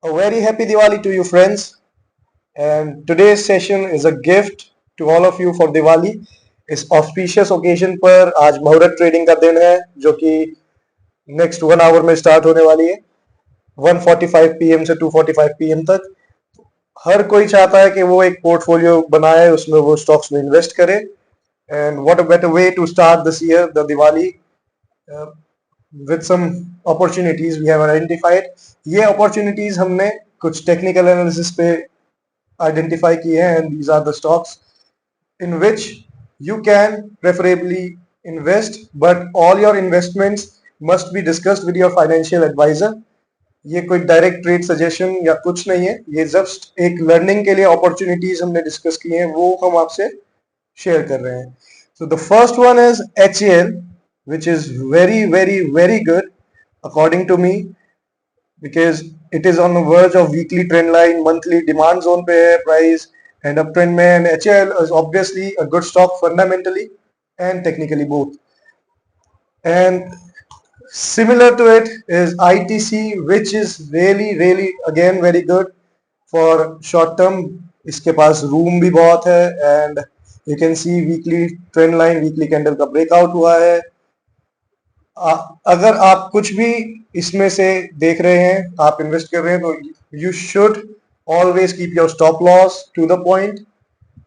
A very happy Diwali to you, friends. And today's session is a gift to all of you for Diwali. इस auspicious occasion पर आज मुहूर्त trading का दिन है जो कि नेक्स्ट 1 आवर में स्टार्ट होने वाली है 1:45 PM से 2:45 PM तक। हर कोई चाहता है कि वो एक पोर्टफोलियो बनाए, उसमें वो स्टॉक्स में इन्वेस्ट करे। And what a better way to start this year the Diwali with some opportunities we have identified। ये opportunities हमने कुछ technical analysis पे identify किए हैं, and these are the stocks in which you can preferably invest, but all your investments must be discussed with your financial advisor। ये कोई direct trade suggestion या कुछ नहीं है, ये जस्ट एक लर्निंग के लिए अपॉर्चुनिटीज हमने डिस्कस की हैं, वो हम आपसे शेयर कर रहे हैं। So the first one is HAL, which is very good according to me, because it is on the verge of weekly trend line, monthly demand zone पे है price and uptrend में, and HAL is obviously a good stock fundamentally and technically both। And similar to it is ITC, which is really again very good for short term। इसके पास room भी बहुत है, and you can see weekly trend line, weekly candle का breakout हुआ है। अगर आप कुछ भी इसमें से देख रहे हैं, आप इन्वेस्ट कर रहे हैं, तो you should always keep your stop loss to the point,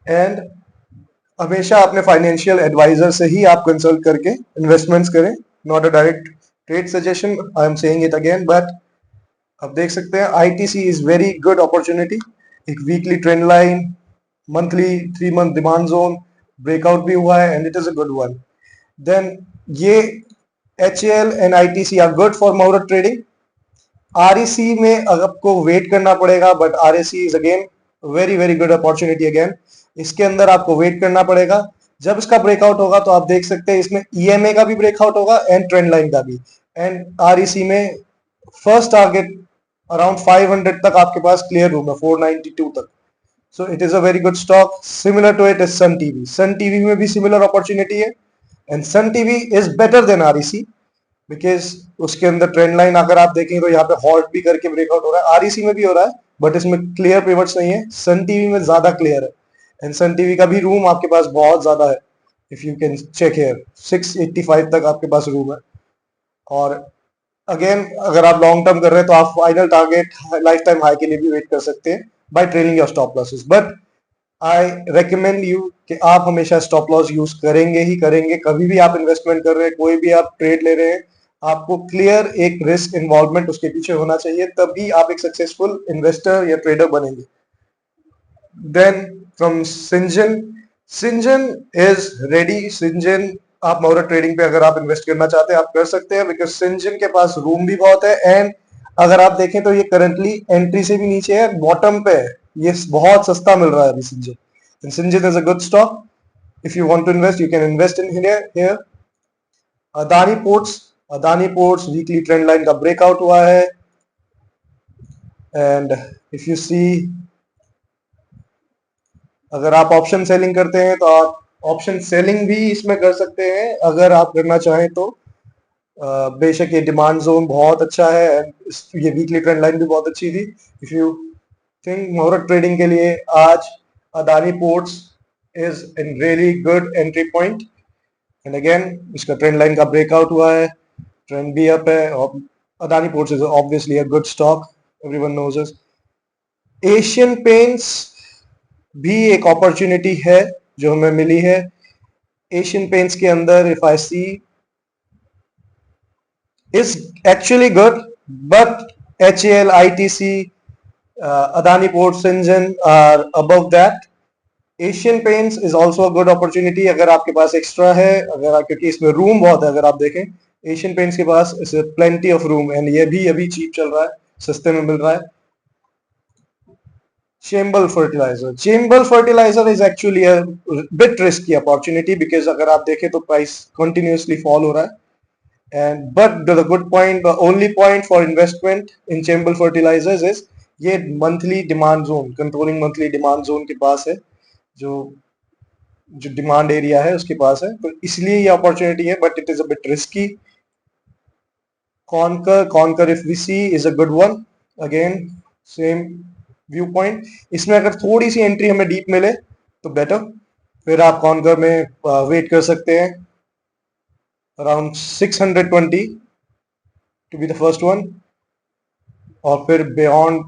and हमेशा अपने फाइनेंशियल एडवाइजर से ही आप कंसल्ट करके इन्वेस्टमेंट्स करें। Not a direct trade suggestion, I am saying it again, but आप देख सकते हैं ITC is very good opportunity. एक weekly trend line, monthly 3 month demand zone breakout भी हुआ है, and it is a good one. Then ये HAL and ITC are good for Muhurat trading. REC में आपको वेट करना पड़ेगा, but REC is again very good opportunity again. इसके अंदर आपको वेट करना पड़ेगा, जब इसका ब्रेकआउट होगा तो आप देख सकते हैं इसमें EMA का भी ब्रेकआउट होगा एंड ट्रेंड लाइन का भी। एंड REC में फर्स्ट टारगेट अराउंड 500 तक आपके पास क्लियर रूम है, 492 तक। So it is a very good stock. Similar to it is Sun TV. Sun TV में भी सिमिलर अपॉर्चुनिटी है, and Sun TV is better than REC, because उसके अंदर ट्रेंड लाइन अगर आप देखें तो यहाँ पे हॉल्ट भी करके ब्रेकआउट हो रहा है। REC में भी हो रहा है, बट इसमें क्लियर पिवट्स नहीं है। सन टीवी में ज्यादा क्लियर है, एंड सन टीवी का भी रूम आपके पास बहुत ज्यादा है। If you can check here 685 तक आपके पास रूम है। और अगेन अगर आप लॉन्ग टर्म कर रहे हैं तो आप final target lifetime high के लिए भी वेट कर सकते हैं by trailing your stop losses. But I recommend you कि आप हमेशा स्टॉप लॉस यूज करेंगे ही करेंगे। कभी भी आप इन्वेस्टमेंट कर रहे हैं, कोई भी आप ट्रेड ले रहे हैं, आपको क्लियर एक रिस्क इन्वॉल्वमेंट उसके पीछे होना चाहिए, तभी आप एक सक्सेसफुल इन्वेस्टर या ट्रेडर बनेंगे। Then from Syngene, Syngene is ready. Syngene आप मुहूर्त ट्रेडिंग पे अगर आप इन्वेस्ट करना चाहते हैं आप कर सकते हैं, बिकॉज सिंजन के पास रूम भी बहुत है, एंड अगर आप देखें तो ये करंटली एंट्री से भी नीचे है, बॉटम पे है, ये बहुत सस्ता मिल रहा है अभी Syngene. Syngene is a good stock. If you want to invest you can invest in here. Adani ports, Adani ports weekly trend line का ब्रेकआउट हुआ है, एंड इफ यू सी अगर आप ऑप्शन सेलिंग करते हैं तो आप ऑप्शन सेलिंग भी इसमें कर सकते हैं अगर आप करना चाहें तो। बेशक ये डिमांड जोन बहुत अच्छा है, एंड ये वीकली ट्रेंड लाइन भी बहुत अच्छी थी। If you think muhurat trading के लिए आज Adani Ports is in really good entry point. And again इसका ट्रेंड लाइन का ब्रेकआउट हुआ है, ट्रेंड भी अप है, और Adani Ports is obviously a good stock, everyone knows it. Asian Paints भी एक अपॉर्चुनिटी है जो हमें मिली है। एशियन पेंट्स के अंदर if I see is actually good, but HAL, ITC, Adani Ports, Syngenta are above that। Asian Paints is also a good opportunity अगर आपके पास एक्स्ट्रा है, अगर आप, क्योंकि इसमें रूम बहुत है। अगर आप देखें एशियन पेंट्स के पास इस प्लेंटी ऑफ रूम, एंड ये भी अभी चीप चल रहा है, सस्ते में मिल रहा है। Chambal fertiliser, Chambal fertiliser is actually a bit risky opportunity, because अगर आप देखें तो प्राइस कंटिन्यूसली फॉल हो रहा है। And but the good point, the only point for investment in Chembal fertilizers is ये monthly demand zone, controlling monthly demand zone के पास है, जो जो डिमांड एरिया है उसके पास है, तो इसलिए ये अपॉर्चुनिटी है, but it is a bit risky. Concor, Concor if we see is a good one again. Same viewpoint. इसमें अगर थोड़ी सी एंट्री हमें डीप मिले तो बेटर, फिर आप कॉन्कर में वेट कर सकते हैं around 620 to be the first one, और फिर बियॉन्ड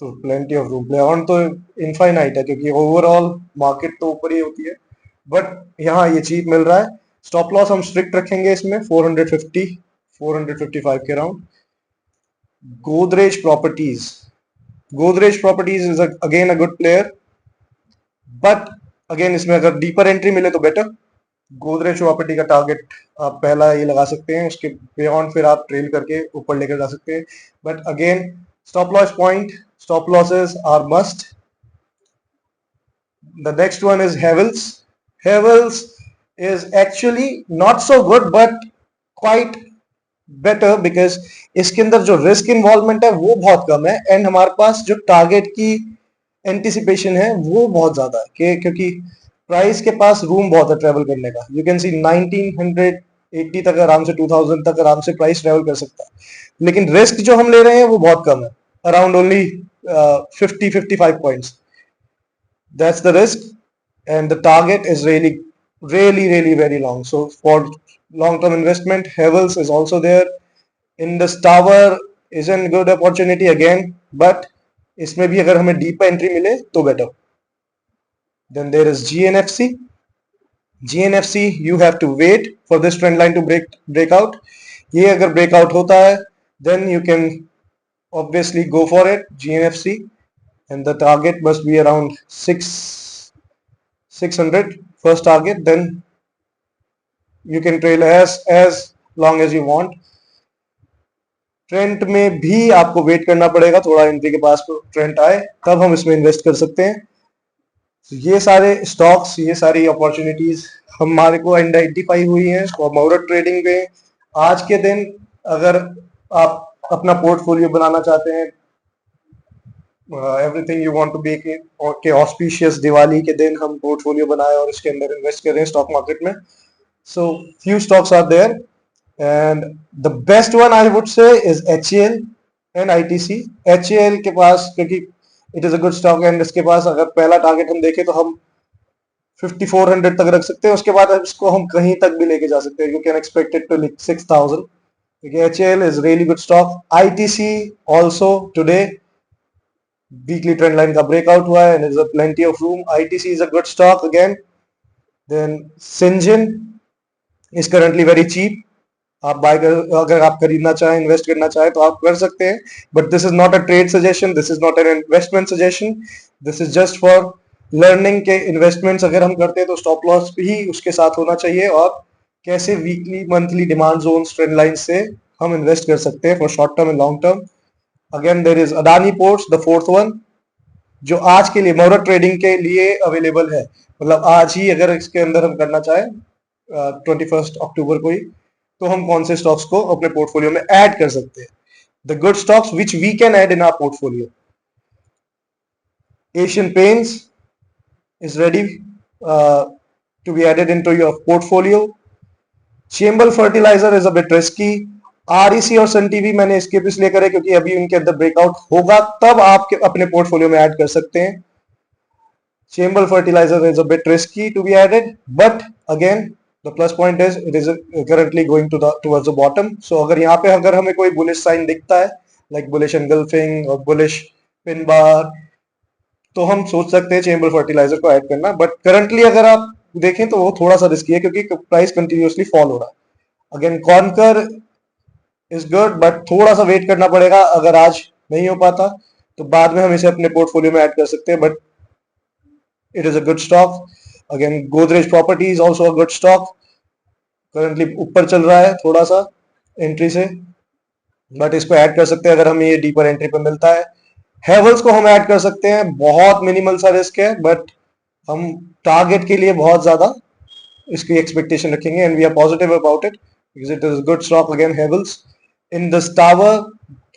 तो प्लेंटी ऑफ रूम, बियॉन्ड तो इनफाइनाइट है क्योंकि ओवरऑल मार्केट तो ऊपर ही होती है, बट यहाँ ये चीप मिल रहा है। स्टॉप लॉस हम स्ट्रिक्ट रखेंगे इसमें 450 455 के around. Godrej properties, Godrej properties is again a good player, but again इसमें अगर डीपर एंट्री मिले तो बेटर। गोदरेज प्रॉपर्टी का टारगेट आप पहला ये लगा सकते हैं, उसके बियॉन्ड फिर आप ट्रेल करके ऊपर लेकर जा सकते हैं, but again stop loss point, stop losses are must. The next one is Havels. Havels is actually not so good but quite better because इसके अंदर जो रिस्क इन्वॉल्वमेंट है वो बहुत कम है, एंड हमारे पास जो टारगेट की एंटिसिपेशन है वो बहुत ज्यादा है क्योंकि प्राइस के पास रूम बहुत है ट्रेवल करने का। यू कैन सी 1980 तक आराम से, 2000 तक आराम से प्राइस ट्रेवल कर सकता है, लेकिन रिस्क जो हम ले रहे हैं वो बहुत कम है, around only 50-55 points. That's the risk, and the target is really very long. So for long-term investment, Havels is also there. Indus Tower is a good opportunity again, but इसमें भी अगर हमें deep entry मिले तो better. Then there is GNFC. GNFC you have to wait for this trend line to break out. ये अगर break out होता है then you can obviously go for it, GNFC, and the target must be around 600 first target. Then you can trail as long as you want. Trend में भी आपको wait करना पड़ेगा, थोड़ा एंट्री के पास ट्रेंड आए तब हम इसमें इन्वेस्ट कर सकते हैं। तो ये सारे स्टॉक्स, ये सारी अपॉर्चुनिटीज हमारे को आइडेंटिफाई हुई हैं मोरट ट्रेडिंग में। आज के दिन अगर आप अपना पोर्टफोलियो बनाना चाहते हैं, everything you want to be के ऑस्पिशियस दिवाली के दिन हम पोर्टफोलियो बनाए और इसके अंदर इन्वेस्ट करें स्टॉक मार्केट में। So few stocks are there and the best one I would say is HAL and ITC। HAL के पास क्योंकि it is a good stock and इसके पास अगर पहला टारगेट हम देखें तो हम 5400 तक रख सकते हैं, उसके बाद इसको हम कहीं तक भी लेके जा सकते हैं। You can expect it to 6000 क्योंकि HAL is really good stock. ITC also today weekly trend line का breakout हुआ है and there's a plenty of room. ITC is a good stock again. Then Syngene is currently very cheap. आप bye कर, अगर आप खरीदना चाहें, invest करना चाहें तो आप कर सकते हैं, but this is not a trade suggestion, this is not an investment suggestion, this is just for learning के इन्वेस्टमेंट्स अगर हम करते हैं तो स्टॉप लॉस भी उसके साथ होना चाहिए, और कैसे weekly monthly demand zones trend line से हम इन्वेस्ट कर सकते हैं for short term and long term. Again there is Adani Ports, the fourth one, जो आज के लिए मोरट ट्रेडिंग के लिए अवेलेबल है, मतलब आज ही अगर इसके अंदर हम करना चाहें 21 अक्टूबर को ही, तो हम कौन से स्टॉक्स को अपने पोर्टफोलियो में ऐड कर सकते हैं। The good stocks which we can add in our portfolio, Asian Paints is ready to be added into your portfolio. Chambal fertilizer is a bit risky. REC और सन टीवी मैंने skip इसलिए करे क्योंकि अभी उनके अंदर ब्रेकआउट होगा तब आप अपने पोर्टफोलियो में ऐड कर सकते हैं। Chambal fertilizer is a bit risky to be added, but again the plus point is it is currently going towards the bottom. So अगर यहाँ पे अगर हमें कोई बुलिश साइन दिखता है like bullish engulfing और bullish pin bar, तो हम सोच सकते हैं चेम्बर फर्टिलाइजर को ऐड करना, बट करंटली अगर आप देखें तो वो थोड़ा सा रिस्की है क्योंकि प्राइस कंटिन्यूअसली फॉल हो रहा है। Again conquer is good but थोड़ा सा वेट करना पड़ेगा, अगर आज नहीं हो पाता तो बाद में हम इसे अपने पोर्टफोलियो में ऐड कर सकते हैं, but it is a good stock. Again Godrej property is also a good stock, currently ऊपर चल रहा है थोड़ा सा एंट्री से, बट इसको ऐड कर सकते हैं अगर हमें ये डीपर एंट्री पे मिलता है। हेवल्स को हम ऐड कर सकते हैं, बहुत मिनिमल सा रिस्क है, बट हम टारगेट के लिए बहुत ज्यादा इसकी एक्सपेक्टेशन रखेंगे and we are positive about it because it is good stock. Again Havells. In this tower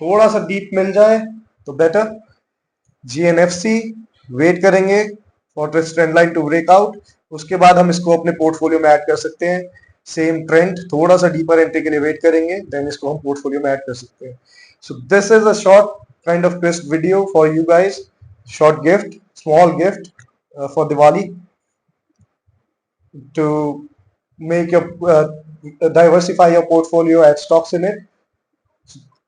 थोड़ा सा डीप मिल जाए तो बेटर। GNFC वेट करेंगे for this trend line to break out, उसके बाद हम इसको अपने पोर्टफोलियो में ऐड कर सकते हैं। सेम ट्रेंड, थोड़ा सा डीपर एंट्री के लिए वेट करेंगे, देन इसको हम पोर्टफोलियो में ऐड कर सकते हैं। So this is a short kind of twist video for you guys. Short gift, small gift for Diwali to make your diversify your portfolio, add stocks in it.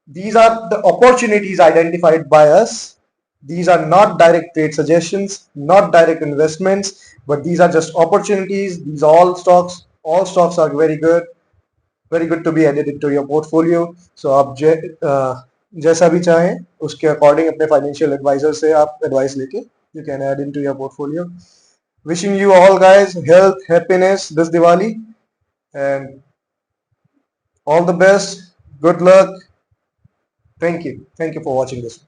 These are the opportunities identified by us. These are not direct trade suggestions, not direct investments, but these are just opportunities. These are all stocks are very good to be added into your portfolio. So आप जैसा भी चाहें उसके according अपने financial adviser से आप advice लेके you can add into your portfolio. Wishing you all guys health, happiness this Diwali, and all the best. Good luck. Thank you for watching this.